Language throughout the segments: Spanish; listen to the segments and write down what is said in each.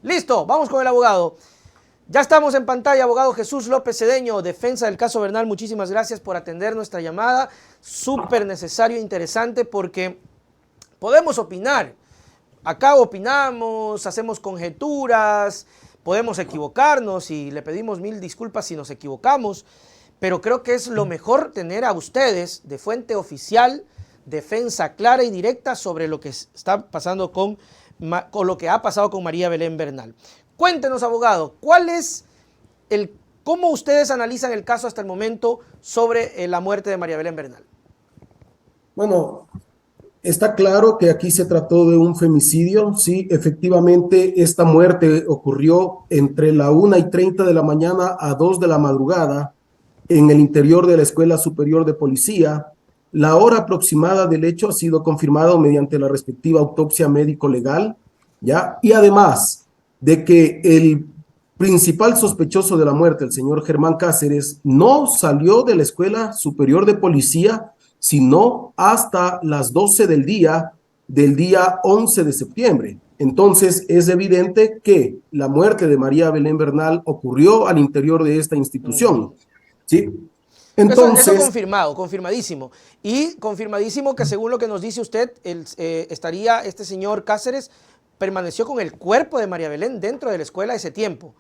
Listo, vamos con el abogado. Ya estamos en pantalla, abogado Jesús López Cedeño, defensa del caso Bernal. Muchísimas gracias por atender nuestra llamada. Súper necesario e interesante porque podemos opinar. Acá opinamos, hacemos conjeturas, podemos equivocarnos y le pedimos mil disculpas si nos equivocamos, pero creo que es lo mejor tener a ustedes de fuente oficial, defensa clara y directa sobre lo que está pasando con lo que ha pasado con María Belén Bernal. Cuéntenos, abogado, ¿cómo ustedes analizan el caso hasta el momento sobre la muerte de María Belén Bernal? Bueno, está claro que aquí se trató de un femicidio. Sí, efectivamente, esta muerte ocurrió entre la 1:30 de la mañana a 2 de la madrugada en el interior de la Escuela Superior de Policía. La hora aproximada del hecho ha sido confirmado mediante la respectiva autopsia médico-legal, ¿ya? Y además de que el principal sospechoso de la muerte, el señor Germán Cáceres, no salió de la Escuela Superior de Policía, sino hasta las 12 del día 11 de septiembre. Entonces, es evidente que la muerte de María Belén Bernal ocurrió al interior de esta institución, ¿sí? Eso Entonces, confirmado, confirmadísimo. Y confirmadísimo que según lo que nos dice usted, este señor Cáceres permaneció con el cuerpo de María Belén dentro de la escuela ese tiempo.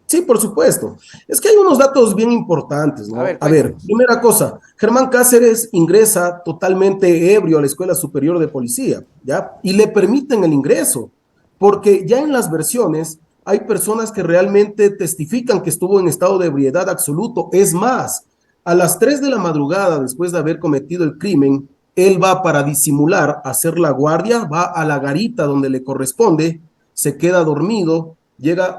sí, por supuesto. Es que hay unos datos bien importantes, ¿no? A ver, primera cosa, Germán Cáceres ingresa totalmente ebrio a la Escuela Superior de Policía, ¿ya? Y le permiten el ingreso, porque ya en las versiones hay personas que realmente testifican que estuvo en estado de ebriedad absoluto. Es más, a las 3 de la madrugada, después de haber cometido el crimen, él va para disimular, hacer la guardia, va a la garita donde le corresponde, se queda dormido. Llega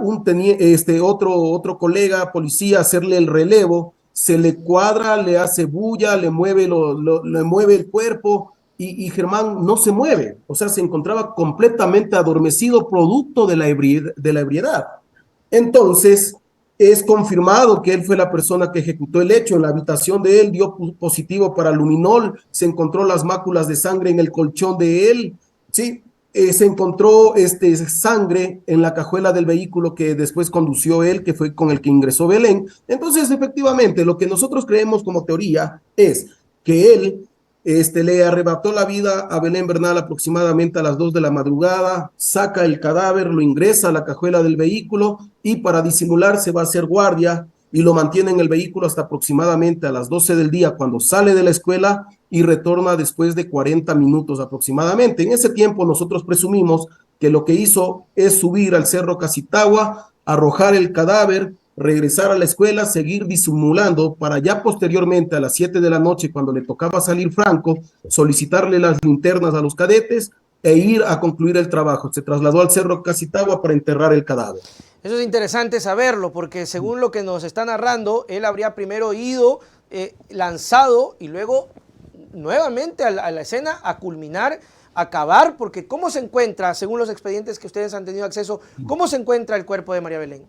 otro colega policía a hacerle el relevo, se le cuadra, le hace bulla, le mueve el cuerpo y Germán no se mueve, o sea, se encontraba completamente adormecido producto de la ebriedad. Entonces, es confirmado que él fue la persona que ejecutó el hecho. En la habitación de él dio positivo para luminol, se encontró las máculas de sangre en el colchón de él, ¿sí? Se encontró sangre en la cajuela del vehículo que después condució él, que fue con el que ingresó Belén. Entonces, efectivamente, lo que nosotros creemos como teoría es que él le arrebató la vida a Belén Bernal aproximadamente a las 2 de la madrugada, saca el cadáver, lo ingresa a la cajuela del vehículo y para disimular se va a hacer guardia y lo mantiene en el vehículo hasta aproximadamente a las 12 del día cuando sale de la escuela y retorna después de 40 minutos aproximadamente. En ese tiempo nosotros presumimos que lo que hizo es subir al Cerro Casitagua, arrojar el cadáver, regresar a la escuela, seguir disimulando para ya posteriormente a las 7 de la noche, cuando le tocaba salir Franco, solicitarle las linternas a los cadetes e ir a concluir el trabajo. Se trasladó al Cerro Casitagua para enterrar el cadáver. Eso es interesante saberlo, porque según lo que nos está narrando, él habría primero ido, lanzado y luego nuevamente a la escena a culminar, a acabar, porque ¿cómo se encuentra, según los expedientes que ustedes han tenido acceso, cómo se encuentra el cuerpo de María Belén?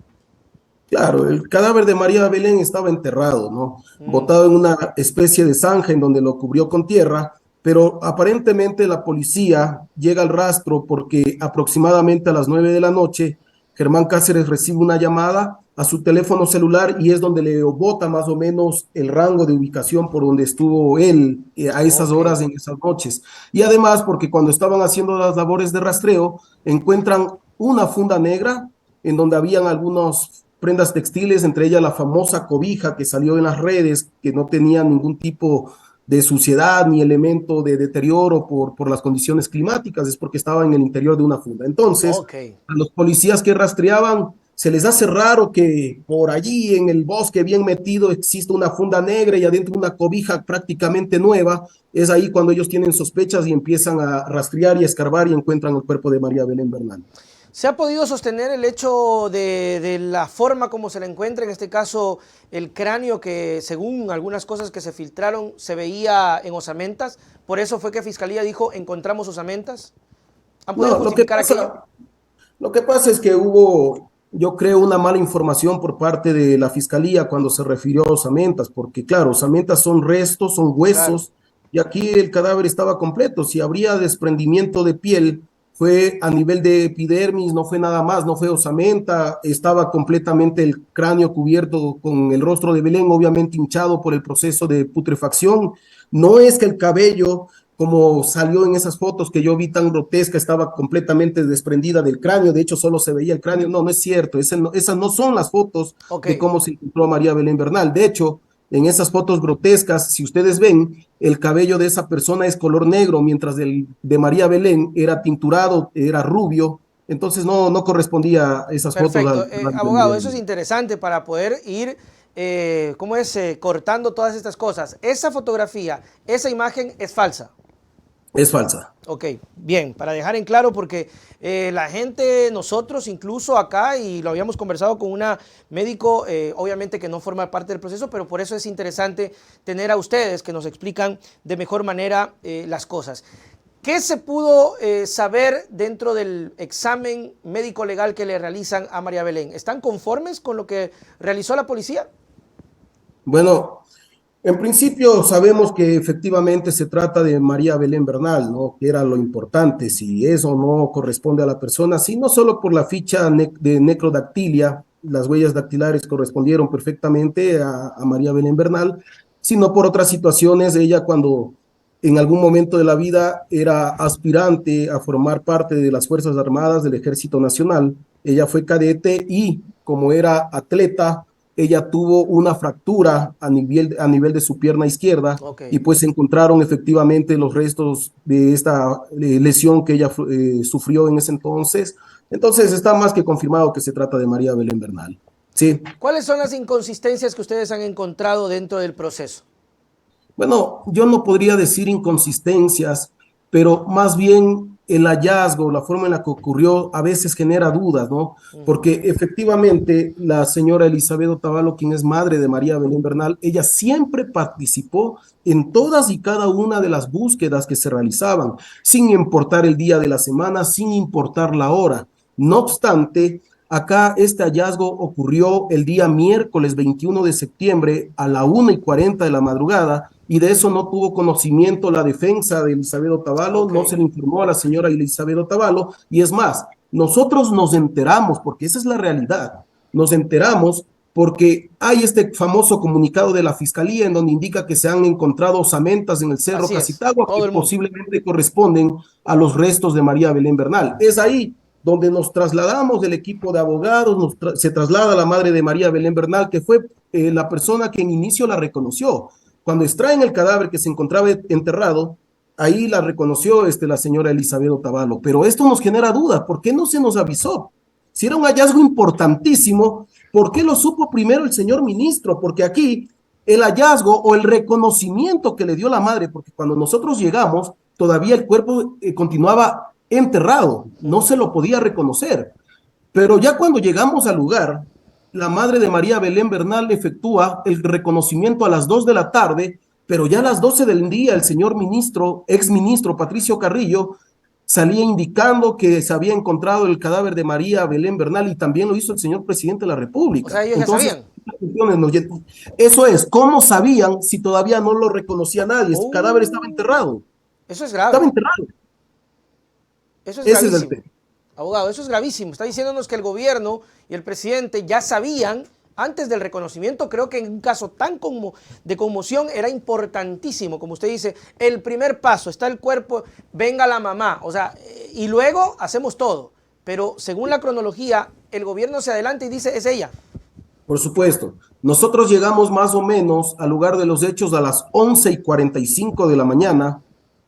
Claro, el cadáver de María Belén estaba enterrado, ¿no? Botado en una especie de zanja en donde lo cubrió con tierra, pero aparentemente la policía llega al rastro porque aproximadamente a las 9 de la noche Germán Cáceres recibe una llamada a su teléfono celular y es donde le bota más o menos el rango de ubicación por donde estuvo él a esas horas en esas noches. Y además porque cuando estaban haciendo las labores de rastreo encuentran una funda negra en donde habían algunos prendas textiles, entre ellas la famosa cobija que salió en las redes, que no tenía ningún tipo de suciedad ni elemento de deterioro por las condiciones climáticas, es porque estaba en el interior de una funda. Entonces, a los policías que rastreaban, se les hace raro que por allí en el bosque bien metido exista una funda negra y adentro una cobija prácticamente nueva. Es ahí cuando ellos tienen sospechas y empiezan a rastrear y a escarbar y encuentran el cuerpo de María Belén Bernal. ¿Se ha podido sostener el hecho de la forma como se le encuentra, en este caso el cráneo que según algunas cosas que se filtraron se veía en osamentas? ¿Por eso fue que Fiscalía dijo encontramos osamentas? ¿Han podido justificar aquello? Lo que pasa es que hubo, yo creo, una mala información por parte de la Fiscalía cuando se refirió a osamentas, porque claro, osamentas son restos, son huesos, y aquí el cadáver estaba completo. Si habría desprendimiento de piel, fue a nivel de epidermis, no fue nada más, no fue osamenta, estaba completamente el cráneo cubierto con el rostro de Belén, obviamente hinchado por el proceso de putrefacción. No es que el cabello, como salió en esas fotos que yo vi tan grotesca, estaba completamente desprendida del cráneo, de hecho solo se veía el cráneo. No, no es cierto, esas no son las fotos de cómo se encontró a María Belén Bernal. De hecho, en esas fotos grotescas, si ustedes ven, el cabello de esa persona es color negro, mientras el de María Belén era tinturado, era rubio. Entonces no correspondía a esas Perfecto. fotos. Abogado, eso es interesante para poder ir, ¿cómo es? Cortando todas estas cosas. Esa fotografía, esa imagen es falsa. Es falsa. Ok, bien, para dejar en claro, porque la gente, nosotros incluso acá, y lo habíamos conversado con una médico, obviamente que no forma parte del proceso, pero por eso es interesante tener a ustedes que nos explican de mejor manera las cosas. ¿Qué se pudo saber dentro del examen médico legal que le realizan a María Belén? ¿Están conformes con lo que realizó la policía? Bueno, en principio sabemos que efectivamente se trata de María Belén Bernal, ¿no? Que era lo importante, si eso no corresponde a la persona, sí, no solo por la ficha de necrodactilia, las huellas dactilares correspondieron perfectamente a María Belén Bernal, sino por otras situaciones. Ella, cuando en algún momento de la vida era aspirante a formar parte de las Fuerzas Armadas del Ejército Nacional, ella fue cadete y como era atleta, ella tuvo una fractura a nivel de su pierna izquierda, y pues se encontraron efectivamente los restos de esta lesión que ella sufrió en ese entonces. Entonces está más que confirmado que se trata de María Belén Bernal. Sí. ¿Cuáles son las inconsistencias que ustedes han encontrado dentro del proceso? Bueno, yo no podría decir inconsistencias, pero más bien el hallazgo, la forma en la que ocurrió, a veces genera dudas, ¿no? Porque efectivamente la señora Elizabeth Otavalo, quien es madre de María Belén Bernal, ella siempre participó en todas y cada una de las búsquedas que se realizaban, sin importar el día de la semana, sin importar la hora. No obstante, acá este hallazgo ocurrió el día miércoles 21 de septiembre a la 1:40 de la madrugada, y de eso no tuvo conocimiento la defensa de Elizabeth Otavalo, no se le informó a la señora Elizabeth Otavalo, y es más, nosotros nos enteramos, porque esa es la realidad, nos enteramos porque hay este famoso comunicado de la Fiscalía en donde indica que se han encontrado osamentas en el Cerro Casitagua que posiblemente corresponden a los restos de María Belén Bernal. Es ahí donde nos trasladamos del equipo de abogados, se traslada la madre de María Belén Bernal, que fue la persona que en inicio la reconoció. Cuando extraen el cadáver que se encontraba enterrado, ahí la reconoció la señora Elizabeth Otavalo. Pero esto nos genera duda, ¿por qué no se nos avisó? Si era un hallazgo importantísimo, ¿por qué lo supo primero el señor ministro? Porque aquí el hallazgo o el reconocimiento que le dio la madre, porque cuando nosotros llegamos, todavía el cuerpo continuaba enterrado, no se lo podía reconocer. Pero ya cuando llegamos al lugar, la madre de María Belén Bernal efectúa el reconocimiento a las 2 de la tarde, pero ya a las 12 del día el señor ministro, exministro Patricio Carrillo, salía indicando que se había encontrado el cadáver de María Belén Bernal, y también lo hizo el señor presidente de la República. O sea, ellos entonces, ya sabían. Eso es, ¿cómo sabían si todavía no lo reconocía nadie? El cadáver estaba enterrado. Eso es grave. Estaba enterrado. Eso es Ese gravísimo. es el tema. Abogado, eso es gravísimo. Está diciéndonos que el gobierno y el presidente ya sabían antes del reconocimiento. Creo que en un caso tan de conmoción era importantísimo, como usted dice, el primer paso, está el cuerpo, venga la mamá, o sea, y luego hacemos todo. Pero según la cronología, el gobierno se adelanta y dice, es ella. Por supuesto. Nosotros llegamos más o menos al lugar de los hechos a las 11:45 de la mañana.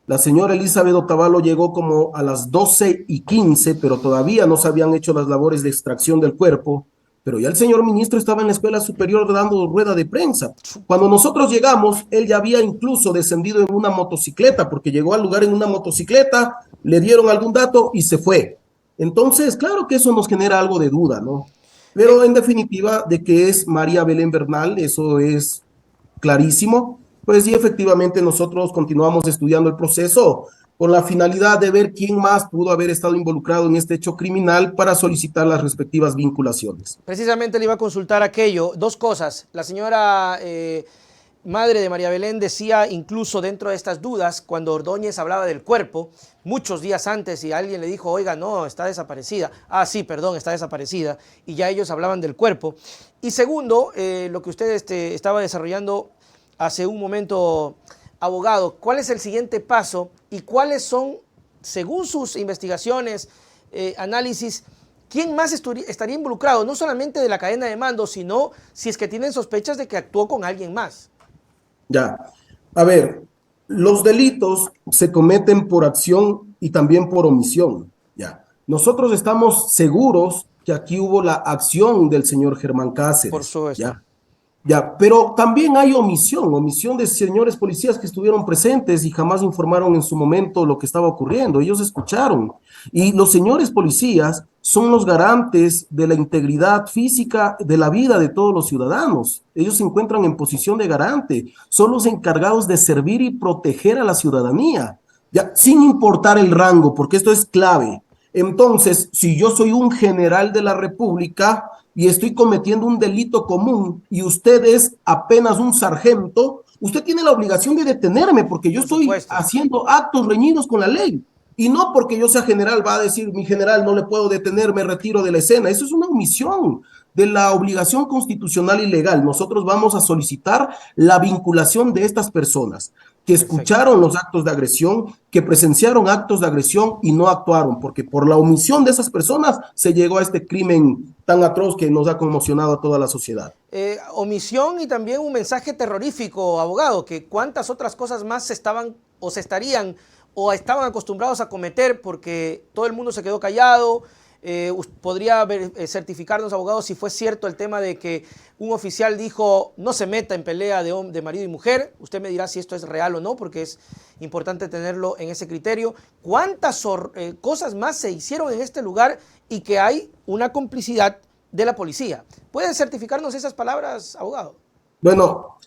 La señora Elizabeth Otavalo llegó como a las 12:15, pero todavía no se habían hecho las labores de extracción del cuerpo. Pero ya el señor ministro estaba en la escuela superior dando rueda de prensa. Cuando nosotros llegamos, él ya había incluso descendido en una motocicleta, porque llegó al lugar en una motocicleta, le dieron algún dato y se fue. Entonces, claro que eso nos genera algo de duda, ¿no? Pero en definitiva, de que es María Belén Bernal, eso es clarísimo. Pues sí, efectivamente nosotros continuamos estudiando el proceso con la finalidad de ver quién más pudo haber estado involucrado en este hecho criminal para solicitar las respectivas vinculaciones. Precisamente le iba a consultar aquello. Dos cosas. La señora madre de María Belén decía, incluso dentro de estas dudas, cuando Ordóñez hablaba del cuerpo, muchos días antes, y alguien le dijo, oiga, no, está desaparecida. Ah, sí, perdón, está desaparecida. Y ya ellos hablaban del cuerpo. Y segundo, lo que usted estaba desarrollando hace un momento, abogado, ¿cuál es el siguiente paso y cuáles son, según sus investigaciones, análisis, quién más estaría involucrado? No solamente de la cadena de mando, sino si es que tienen sospechas de que actuó con alguien más. Ya, a ver, los delitos se cometen por acción y también por omisión. Ya, nosotros estamos seguros que aquí hubo la acción del señor Germán Por Cáceres. supuesto. Ya, ya, pero también hay omisión de señores policías que estuvieron presentes y jamás informaron en su momento lo que estaba ocurriendo. Ellos escucharon. Y los señores policías son los garantes de la integridad física de la vida de todos los ciudadanos. Ellos se encuentran en posición de garante. Son los encargados de servir y proteger a la ciudadanía, ya, sin importar el rango, porque esto es clave. Entonces, si yo soy un general de la República y estoy cometiendo un delito común y usted es apenas un sargento, usted tiene la obligación de detenerme porque yo Por estoy supuesto. haciendo actos reñidos con la ley. Y no porque yo sea general va a decir, mi general, no le puedo detener, me retiro de la escena. Eso es una omisión de la obligación constitucional y legal. Nosotros vamos a solicitar la vinculación de estas personas que escucharon los actos de agresión, que presenciaron actos de agresión y no actuaron, porque por la omisión de esas personas se llegó a este crimen tan atroz que nos ha conmocionado a toda la sociedad. Omisión y también un mensaje terrorífico, abogado, que cuántas otras cosas más se estaban o se estarían o estaban acostumbrados a cometer porque todo el mundo se quedó callado. ¿Podría certificarnos, abogado, si fue cierto el tema de que un oficial dijo no se meta en pelea de marido y mujer? Usted me dirá si esto es real o no, porque es importante tenerlo en ese criterio. ¿Cuántas cosas más se hicieron en este lugar y que hay una complicidad de la policía? ¿Puede certificarnos esas palabras, abogado? Bueno,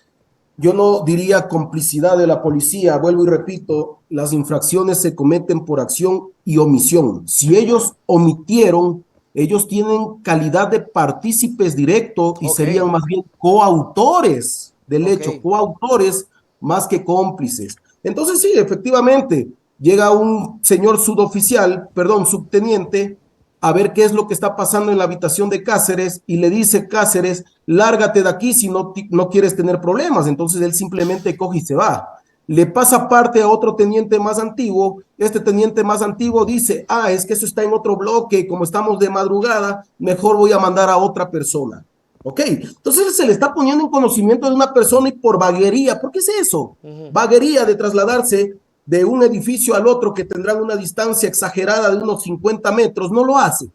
yo no diría complicidad de la policía, vuelvo y repito, las infracciones se cometen por acción y omisión. Si ellos omitieron, ellos tienen calidad de partícipes directos y serían más bien coautores del hecho, coautores más que cómplices. Entonces sí, efectivamente, llega un señor subteniente, a ver qué es lo que está pasando en la habitación de Cáceres y le dice Cáceres, lárgate de aquí si no quieres tener problemas. Entonces él simplemente coge y se va. Le pasa parte a otro teniente más antiguo. Este teniente más antiguo dice, es que eso está en otro bloque, como estamos de madrugada, mejor voy a mandar a otra persona. ¿Ok? Entonces se le está poniendo en conocimiento de una persona y por vaguería. ¿Por qué es eso? Vaguería de trasladarse de un edificio al otro que tendrán una distancia exagerada de unos 50 metros, no lo hace.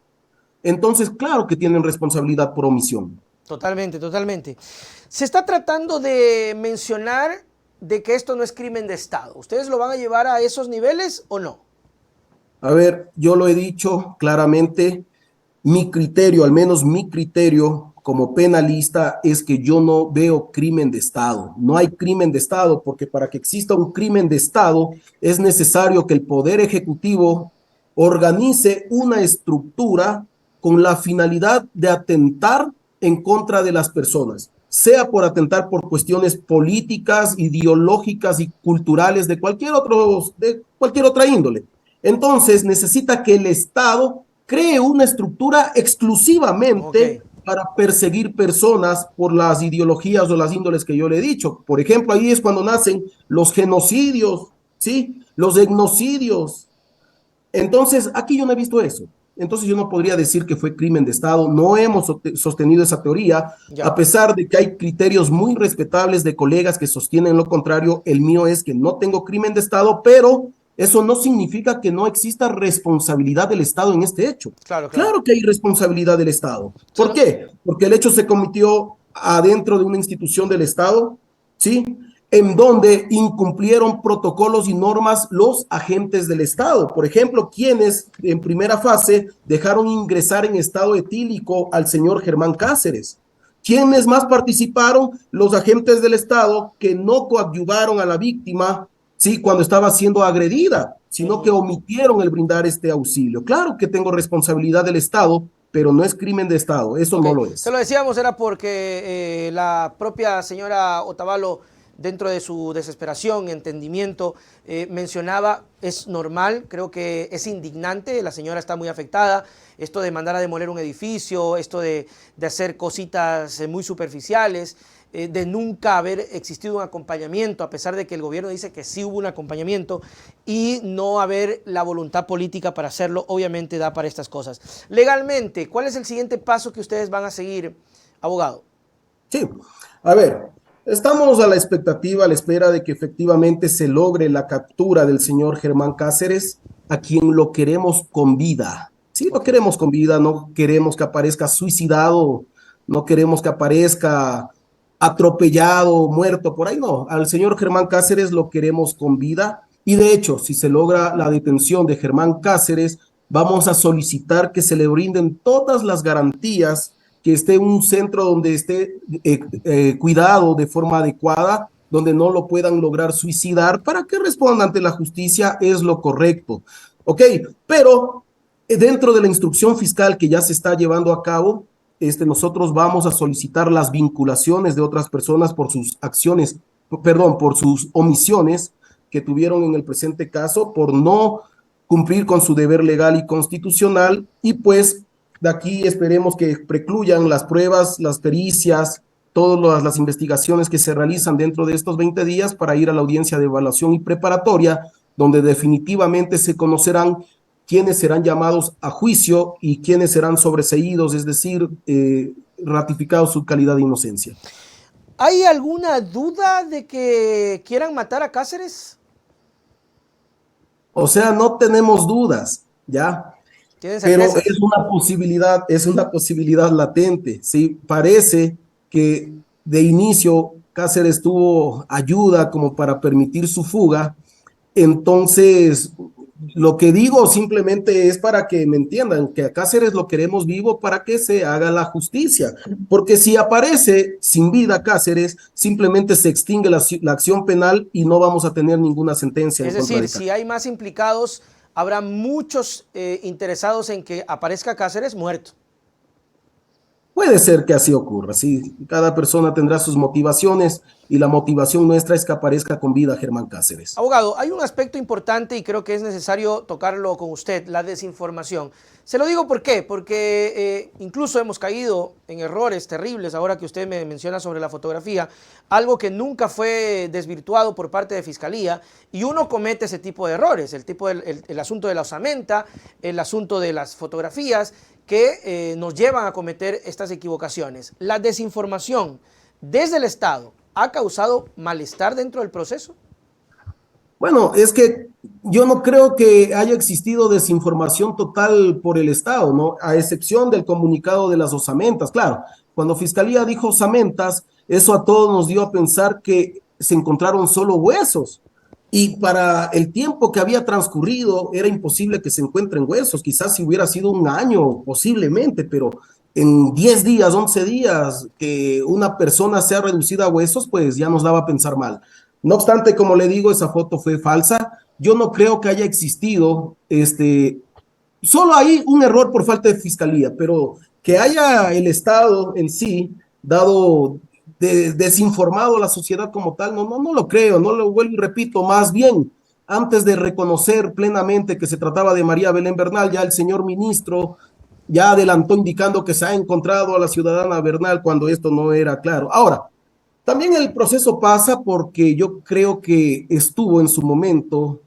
Entonces, claro que tienen responsabilidad por omisión. Totalmente, totalmente. Se está tratando de mencionar de que esto no es crimen de Estado. ¿Ustedes lo van a llevar a esos niveles o no? A ver, yo lo he dicho claramente, mi criterio, al menos mi criterio como penalista, es que yo no veo crimen de Estado. No hay crimen de Estado, porque para que exista un crimen de Estado es necesario que el Poder Ejecutivo organice una estructura con la finalidad de atentar en contra de las personas, sea por atentar por cuestiones políticas, ideológicas y culturales de cualquier otra índole. Entonces necesita que el Estado cree una estructura exclusivamente para perseguir personas por las ideologías o las índoles que yo le he dicho. Por ejemplo, ahí es cuando nacen los genocidios, ¿sí? Los etnocidios. Entonces, aquí yo no he visto eso. Entonces yo no podría decir que fue crimen de Estado. No hemos sostenido esa teoría, a pesar de que hay criterios muy respetables de colegas que sostienen lo contrario. El mío es que no tengo crimen de Estado, pero eso no significa que no exista responsabilidad del Estado en este hecho. Claro que hay responsabilidad del Estado. ¿Por qué? Porque el hecho se cometió adentro de una institución del Estado, ¿sí? En donde incumplieron protocolos y normas los agentes del Estado. Por ejemplo, quienes en primera fase dejaron ingresar en estado etílico al señor Germán Cáceres. ¿Quiénes más participaron? Los agentes del Estado que no coadyuvaron a la víctima, sí, cuando estaba siendo agredida, sino que omitieron el brindar este auxilio. Claro que tengo responsabilidad del Estado, pero no es crimen de Estado, eso no lo es. Se lo decíamos, era porque la propia señora Otavalo dentro de su desesperación, entendimiento, mencionaba, es normal, creo que es indignante, la señora está muy afectada, esto de mandar a demoler un edificio, esto de hacer cositas muy superficiales, de nunca haber existido un acompañamiento, a pesar de que el gobierno dice que sí hubo un acompañamiento, y no haber la voluntad política para hacerlo, obviamente da para estas cosas. Legalmente, ¿cuál es el siguiente paso que ustedes van a seguir, abogado? Sí, a ver, estamos a la expectativa, a la espera de que efectivamente se logre la captura del señor Germán Cáceres, a quien lo queremos con vida. Sí, lo queremos con vida, no queremos que aparezca suicidado, no queremos que aparezca atropellado, muerto, por ahí no. Al señor Germán Cáceres lo queremos con vida y de hecho, si se logra la detención de Germán Cáceres, vamos a solicitar que se le brinden todas las garantías, que esté en un centro donde esté cuidado de forma adecuada, donde no lo puedan lograr suicidar, para que responda ante la justicia, es lo correcto. Ok, pero dentro de la instrucción fiscal que ya se está llevando a cabo, nosotros vamos a solicitar las vinculaciones de otras personas por sus acciones, perdón, por sus omisiones que tuvieron en el presente caso, por no cumplir con su deber legal y constitucional, y pues de aquí esperemos que precluyan las pruebas, las pericias, todas las investigaciones que se realizan dentro de estos 20 días para ir a la audiencia de evaluación y preparatoria, donde definitivamente se conocerán quiénes serán llamados a juicio y quiénes serán sobreseídos, es decir, ratificados su calidad de inocencia. ¿Hay alguna duda de que quieran matar a Cáceres? O sea, no tenemos dudas, ¿ya? Pero es una posibilidad latente, ¿sí? Parece que de inicio Cáceres tuvo ayuda como para permitir su fuga, entonces lo que digo simplemente es para que me entiendan que a Cáceres lo queremos vivo para que se haga la justicia, porque si aparece sin vida Cáceres, simplemente se extingue la acción penal y no vamos a tener ninguna sentencia. Es decir, si hay más implicados, habrá muchos interesados en que aparezca Cáceres muerto. Puede ser que así ocurra, sí. Cada persona tendrá sus motivaciones y la motivación nuestra es que aparezca con vida Germán Cáceres. Abogado, hay un aspecto importante y creo que es necesario tocarlo con usted, la desinformación. Se lo digo ¿por qué? Porque incluso hemos caído en errores terribles, ahora que usted me menciona sobre la fotografía, algo que nunca fue desvirtuado por parte de Fiscalía, y uno comete ese tipo de errores, el asunto de la osamenta, el asunto de las fotografías, que nos llevan a cometer estas equivocaciones. La desinformación desde el Estado ha causado malestar dentro del proceso. Bueno, es que yo no creo que haya existido desinformación total por el Estado, ¿no? A excepción del comunicado de las osamentas. Claro, cuando Fiscalía dijo osamentas, eso a todos nos dio a pensar que se encontraron solo huesos. Y para el tiempo que había transcurrido, era imposible que se encuentren huesos. Quizás si hubiera sido un año, posiblemente, pero en 10 días, 11 días, que una persona sea reducida a huesos, pues ya nos daba a pensar mal. No obstante, como le digo, esa foto fue falsa. Yo no creo que haya existido, solo hay un error por falta de fiscalía, pero que haya el Estado en sí dado desinformado a la sociedad como tal, no lo creo, no lo vuelvo y repito, más bien, antes de reconocer plenamente que se trataba de María Belén Bernal, ya el señor ministro ya adelantó indicando que se ha encontrado a la ciudadana Bernal cuando esto no era claro. Ahora, también el proceso pasa porque yo creo que estuvo en su momento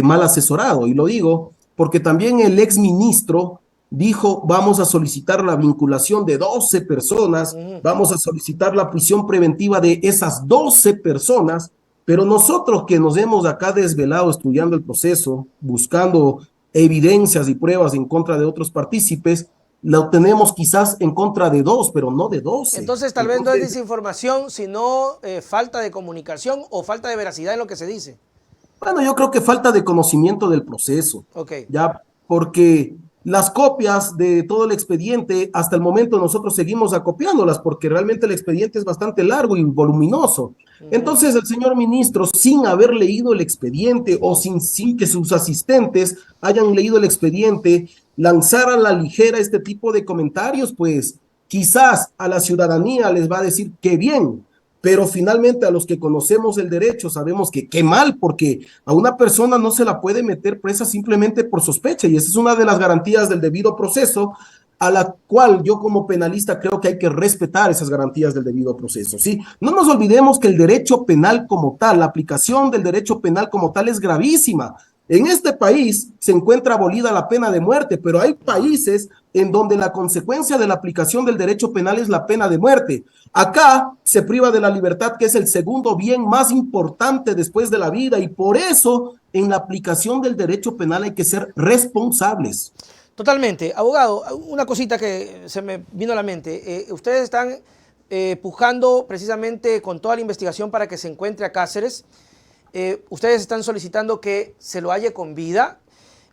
mal asesorado, y lo digo porque también el ex ministro dijo, vamos a solicitar la vinculación de 12 personas, vamos a solicitar la prisión preventiva de esas 12 personas, pero nosotros que nos hemos acá desvelado estudiando el proceso, buscando evidencias y pruebas en contra de otros partícipes, lo tenemos quizás en contra de 2, pero no de 12. Entonces tal vez no es desinformación, sino falta de comunicación o falta de veracidad en lo que se dice. Bueno, yo creo que falta de conocimiento del proceso. Okay. Ya, porque las copias de todo el expediente, hasta el momento nosotros seguimos acopiándolas, porque realmente el expediente es bastante largo y voluminoso. Entonces el señor ministro, sin haber leído el expediente o sin que sus asistentes hayan leído el expediente, lanzar a la ligera este tipo de comentarios, pues quizás a la ciudadanía les va a decir que bien, pero finalmente a los que conocemos el derecho sabemos que qué mal, porque a una persona no se la puede meter presa simplemente por sospecha, y esa es una de las garantías del debido proceso, a la cual yo como penalista creo que hay que respetar esas garantías del debido proceso, ¿sí? No nos olvidemos que el derecho penal como tal, la aplicación del derecho penal como tal es gravísima. En este país se encuentra abolida la pena de muerte, pero hay países en donde la consecuencia de la aplicación del derecho penal es la pena de muerte. Acá se priva de la libertad, que es el segundo bien más importante después de la vida, y por eso en la aplicación del derecho penal hay que ser responsables. Totalmente. Abogado, una cosita que se me vino a la mente. Ustedes están pujando precisamente con toda la investigación para que se encuentre a Cáceres. Ustedes están solicitando que se lo halle con vida.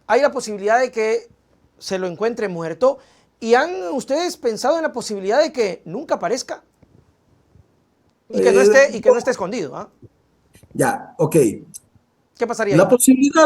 Hay la posibilidad de que se lo encuentre muerto. ¿Y han ustedes pensado en la posibilidad de que nunca aparezca? Y que no esté escondido, ¿ah? Ya, ok. ¿Qué pasaría ahí?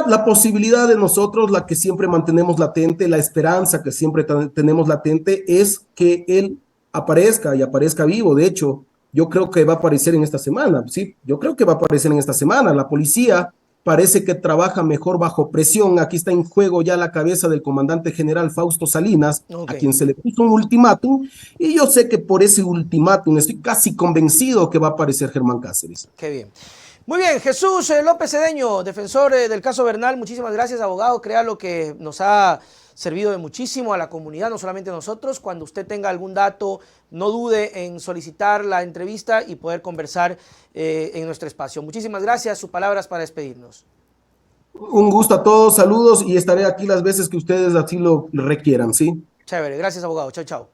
La posibilidad de nosotros, la que siempre mantenemos latente, la esperanza que siempre tenemos latente, es que él aparezca y aparezca vivo. De hecho, yo creo que va a aparecer en esta semana, sí, yo creo que va a aparecer en esta semana. La policía parece que trabaja mejor bajo presión. Aquí está en juego ya la cabeza del comandante general Fausto Salinas, a Ok, quien se le puso un ultimátum, y yo sé que por ese ultimátum estoy casi convencido que va a aparecer Germán Cáceres. qué bien. Muy bien, Jesús López Cedeño, defensor del caso Bernal, muchísimas gracias, abogado. Crea lo que nos ha servido de muchísimo a la comunidad, no solamente a nosotros. Cuando usted tenga algún dato, no dude en solicitar la entrevista y poder conversar en nuestro espacio. Muchísimas gracias. Sus palabras para despedirnos. Un gusto a todos, saludos, y estaré aquí las veces que ustedes así lo requieran, ¿sí? Chévere, gracias, abogado. Chao, chao.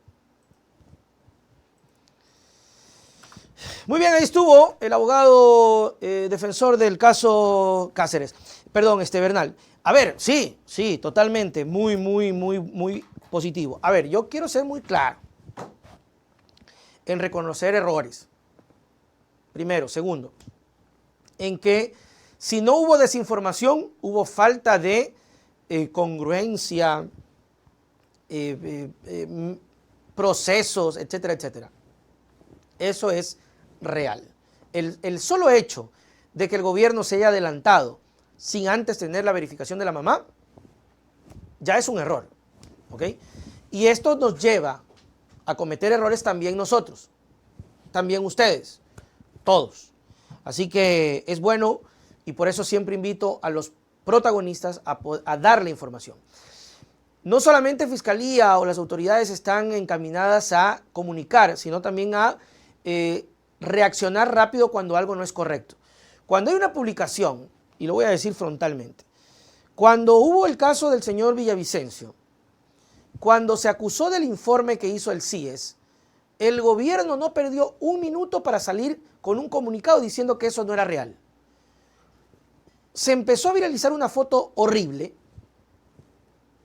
Muy bien, ahí estuvo el abogado defensor del caso Cáceres. Perdón, Bernal. A ver, sí, totalmente. Muy positivo. A ver, yo quiero ser muy claro en reconocer errores. Primero. Segundo, en que si no hubo desinformación, hubo falta de congruencia, procesos, etcétera, etcétera. Eso es real. El solo hecho de que el gobierno se haya adelantado sin antes tener la verificación de la mamá, ya es un error, ¿ok? Y esto nos lleva a cometer errores también nosotros, también ustedes, todos. Así que es bueno, y por eso siempre invito a los protagonistas a darle información. No solamente Fiscalía o las autoridades están encaminadas a comunicar, sino también a reaccionar rápido cuando algo no es correcto. Cuando hay una publicación, y lo voy a decir frontalmente, cuando hubo el caso del señor Villavicencio, cuando se acusó del informe que hizo el CIES, el gobierno no perdió un minuto para salir con un comunicado diciendo que eso no era real. Se empezó a viralizar una foto horrible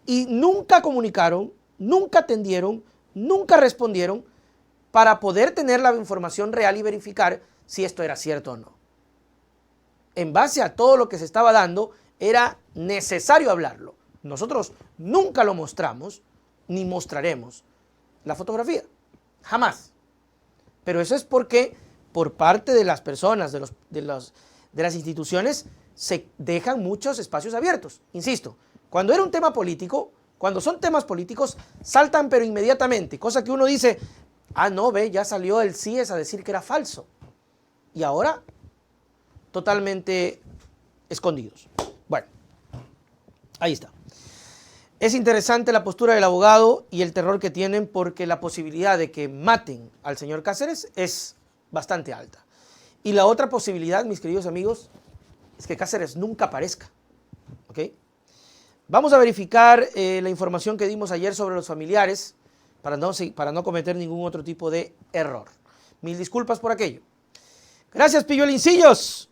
y nunca comunicaron, nunca atendieron, nunca respondieron para poder tener la información real y verificar si esto era cierto o no. En base a todo lo que se estaba dando, era necesario hablarlo. Nosotros nunca lo mostramos, ni mostraremos la fotografía. Jamás. Pero eso es porque por parte de las personas, de las instituciones, se dejan muchos espacios abiertos. Insisto, cuando era un tema político, cuando son temas políticos, saltan pero inmediatamente. Cosa que uno dice, ah, no, ve, ya salió el CIES a decir que era falso. Y ahora, totalmente escondidos. Bueno, ahí está. Es interesante la postura del abogado y el terror que tienen porque la posibilidad de que maten al señor Cáceres es bastante alta. Y la otra posibilidad, mis queridos amigos, es que Cáceres nunca aparezca. ¿Ok? Vamos a verificar la información que dimos ayer sobre los familiares para no cometer ningún otro tipo de error. Mil disculpas por aquello. Gracias, Pilluelincillos.